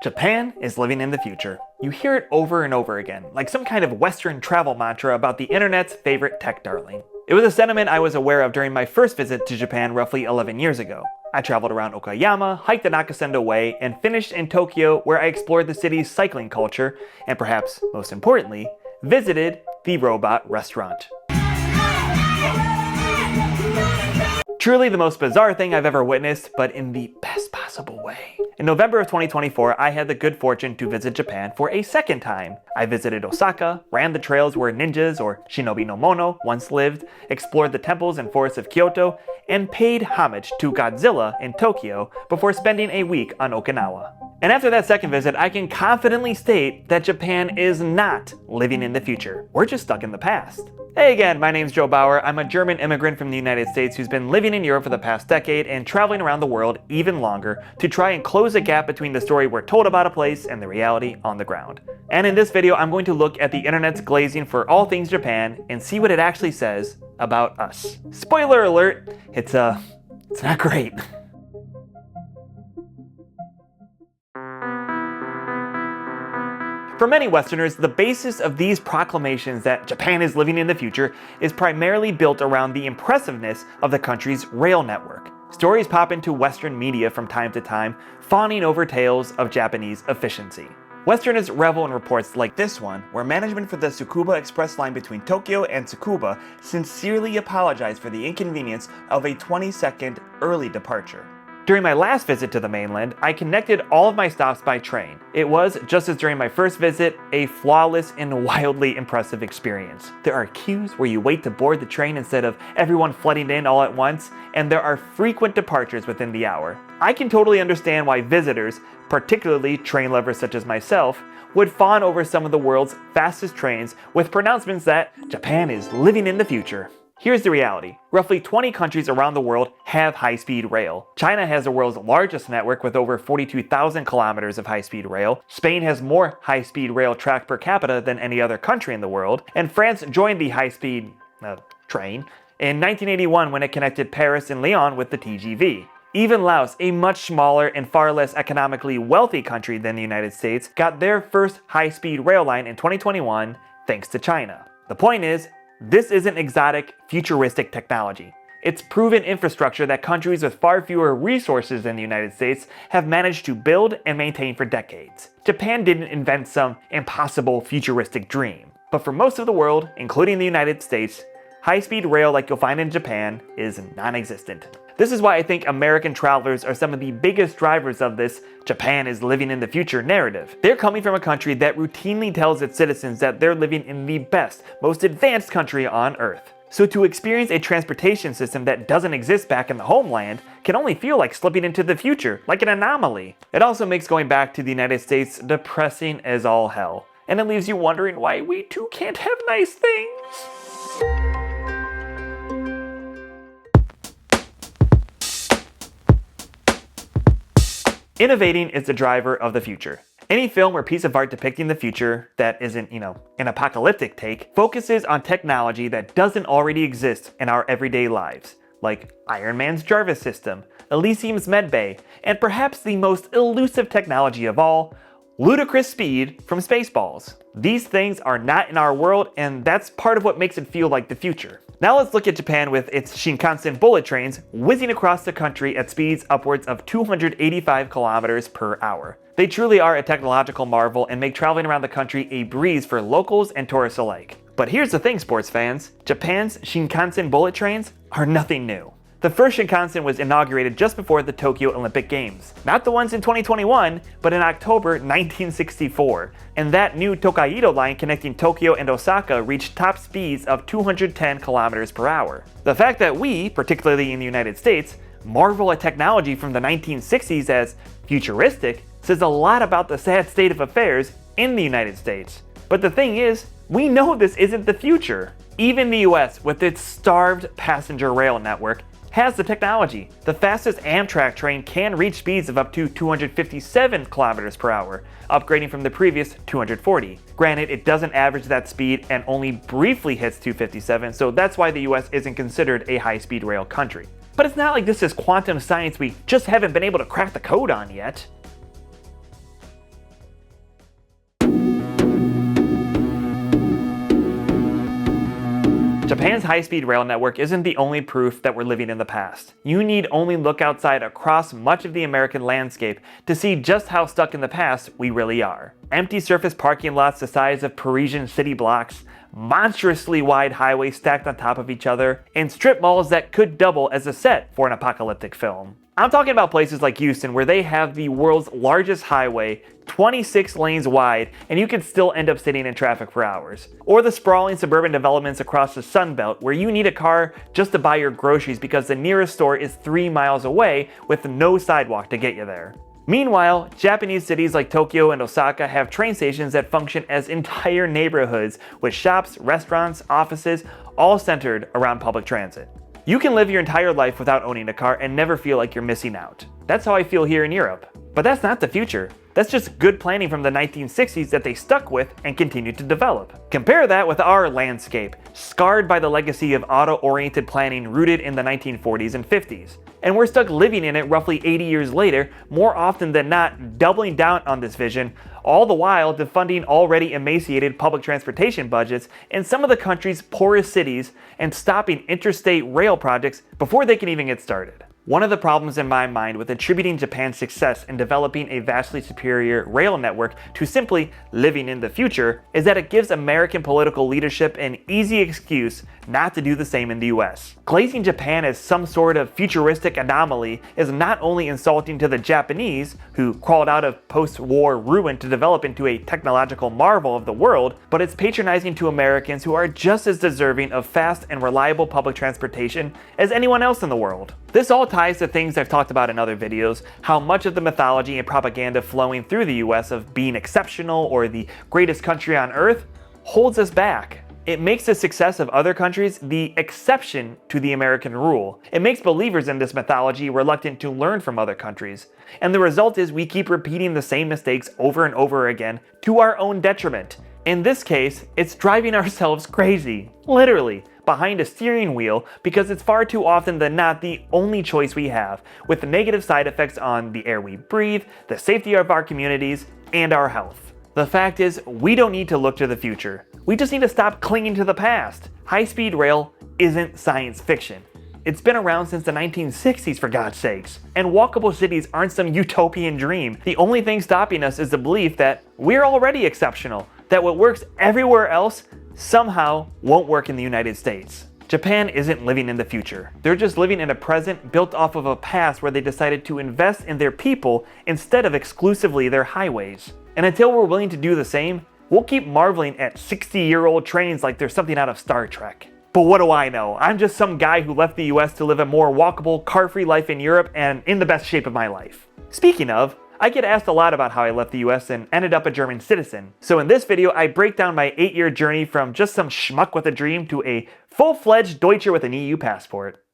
Japan is living in the future. You hear it over and over again, like some kind of Western travel mantra about the internet's favorite tech darling. It was a sentiment I was aware of during my first visit to Japan roughly 11 years ago. I traveled around Okayama, hiked the Nakasendo Way, and finished in Tokyo, where I explored the city's cycling culture, and perhaps most importantly, visited the robot restaurant. Truly the most bizarre thing I've ever witnessed, but in the best possible way. In November of 2024, I had the good fortune to visit Japan for a second time. I visited Osaka, ran the trails where ninjas or shinobi no mono once lived, explored the temples and forests of Kyoto, and paid homage to Godzilla in Tokyo before spending a week on Okinawa. And after that second visit, I can confidently state that Japan is not living in the future. We're just stuck in the past. Hey again, my name's Joe Bauer. I'm a German immigrant from the United States who's been living in Europe for the past decade and traveling around the world even longer to try and close the gap between the story we're told about a place and the reality on the ground. And in this video, I'm going to look at the internet's glazing for all things Japan and see what it actually says about us. Spoiler alert, it's not great. For many Westerners, the basis of these proclamations that Japan is living in the future is primarily built around the impressiveness of the country's rail network. Stories pop into Western media from time to time, fawning over tales of Japanese efficiency. Westerners revel in reports like this one, where management for the Tsukuba Express line between Tokyo and Tsukuba sincerely apologized for the inconvenience of a 20-second early departure. During my last visit to the mainland, I connected all of my stops by train. It was, just as during my first visit, a flawless and wildly impressive experience. There are queues where you wait to board the train instead of everyone flooding in all at once, and there are frequent departures within the hour. I can totally understand why visitors, particularly train lovers such as myself, would fawn over some of the world's fastest trains with pronouncements that Japan is living in the future. Here's the reality. Roughly 20 countries around the world have high-speed rail. China has the world's largest network with over 42,000 kilometers of high-speed rail. Spain has more high-speed rail tracked per capita than any other country in the world. And France joined the high-speed train in 1981 when it connected Paris and Lyon with the TGV. Even Laos, a much smaller and far less economically wealthy country than the United States, got their first high-speed rail line in 2021 thanks to China. The point is, this isn't exotic, futuristic technology. It's proven infrastructure that countries with far fewer resources than the United States have managed to build and maintain for decades. Japan didn't invent some impossible futuristic dream. But for most of the world, including the United States, high-speed rail like you'll find in Japan is non-existent. This is why I think American travelers are some of the biggest drivers of this Japan is living in the future narrative. They're coming from a country that routinely tells its citizens that they're living in the best, most advanced country on Earth. So to experience a transportation system that doesn't exist back in the homeland can only feel like slipping into the future, like an anomaly. It also makes going back to the United States depressing as all hell. And it leaves you wondering why we too can't have nice things. Innovating is the driver of the future. Any film or piece of art depicting the future that isn't, an apocalyptic take, focuses on technology that doesn't already exist in our everyday lives, like Iron Man's Jarvis system, Elysium's medbay, and perhaps the most elusive technology of all, ludicrous speed from Spaceballs. These things are not in our world, and that's part of what makes it feel like the future. Now let's look at Japan with its Shinkansen bullet trains whizzing across the country at speeds upwards of 285 kilometers per hour. They truly are a technological marvel and make traveling around the country a breeze for locals and tourists alike. But here's the thing, sports fans. Japan's Shinkansen bullet trains are nothing new. The first Shinkansen was inaugurated just before the Tokyo Olympic Games. Not the ones in 2021, but in October 1964. And that new Tokaido line connecting Tokyo and Osaka reached top speeds of 210 kilometers per hour. The fact that we, particularly in the United States, marvel at technology from the 1960s as futuristic says a lot about the sad state of affairs in the United States. But the thing is, we know this isn't the future. Even the US, with its starved passenger rail network, has the technology. The fastest Amtrak train can reach speeds of up to 257 kilometers per hour, upgrading from the previous 240. Granted, it doesn't average that speed and only briefly hits 257, so that's why the US isn't considered a high-speed rail country. But it's not like this is quantum science we just haven't been able to crack the code on yet. Japan's high-speed rail network isn't the only proof that we're living in the past. You need only look outside across much of the American landscape to see just how stuck in the past we really are. Empty surface parking lots the size of Parisian city blocks, monstrously wide highways stacked on top of each other, and strip malls that could double as a set for an apocalyptic film. I'm talking about places like Houston where they have the world's largest highway, 26 lanes wide, and you could still end up sitting in traffic for hours. Or the sprawling suburban developments across the Sun Belt where you need a car just to buy your groceries because the nearest store is 3 miles away with no sidewalk to get you there. Meanwhile, Japanese cities like Tokyo and Osaka have train stations that function as entire neighborhoods with shops, restaurants, offices, all centered around public transit. You can live your entire life without owning a car and never feel like you're missing out. That's how I feel here in Europe. But that's not the future. That's just good planning from the 1960s that they stuck with and continued to develop. Compare that with our landscape, scarred by the legacy of auto-oriented planning rooted in the 1940s and 50s. And we're stuck living in it roughly 80 years later, more often than not doubling down on this vision, all the while defunding already emaciated public transportation budgets in some of the country's poorest cities and stopping interstate rail projects before they can even get started. One of the problems in my mind with attributing Japan's success in developing a vastly superior rail network to simply living in the future is that it gives American political leadership an easy excuse not to do the same in the US. Glazing Japan as some sort of futuristic anomaly is not only insulting to the Japanese, who crawled out of post-war ruin to develop into a technological marvel of the world, but it's patronizing to Americans who are just as deserving of fast and reliable public transportation as anyone else in the world. This all ties to things I've talked about in other videos, how much of the mythology and propaganda flowing through the US of being exceptional or the greatest country on earth holds us back. It makes the success of other countries the exception to the American rule. It makes believers in this mythology reluctant to learn from other countries. And the result is we keep repeating the same mistakes over and over again to our own detriment. In this case, it's driving ourselves crazy, literally, behind a steering wheel because it's far too often than not the only choice we have, with the negative side effects on the air we breathe, the safety of our communities, and our health. The fact is, we don't need to look to the future. We just need to stop clinging to the past. High-speed rail isn't science fiction. It's been around since the 1960s, for God's sakes. And walkable cities aren't some utopian dream. The only thing stopping us is the belief that we're already exceptional, that what works everywhere else somehow won't work in the United States. Japan isn't living in the future. They're just living in a present built off of a past where they decided to invest in their people instead of exclusively their highways. And until we're willing to do the same, we'll keep marveling at 60-year-old trains like they're something out of Star Trek. But what do I know? I'm just some guy who left the US to live a more walkable, car-free life in Europe and in the best shape of my life. Speaking of, I get asked a lot about how I left the US and ended up a German citizen. So in this video, I break down my 8-year journey from just some schmuck with a dream to a full-fledged Deutscher with an EU passport.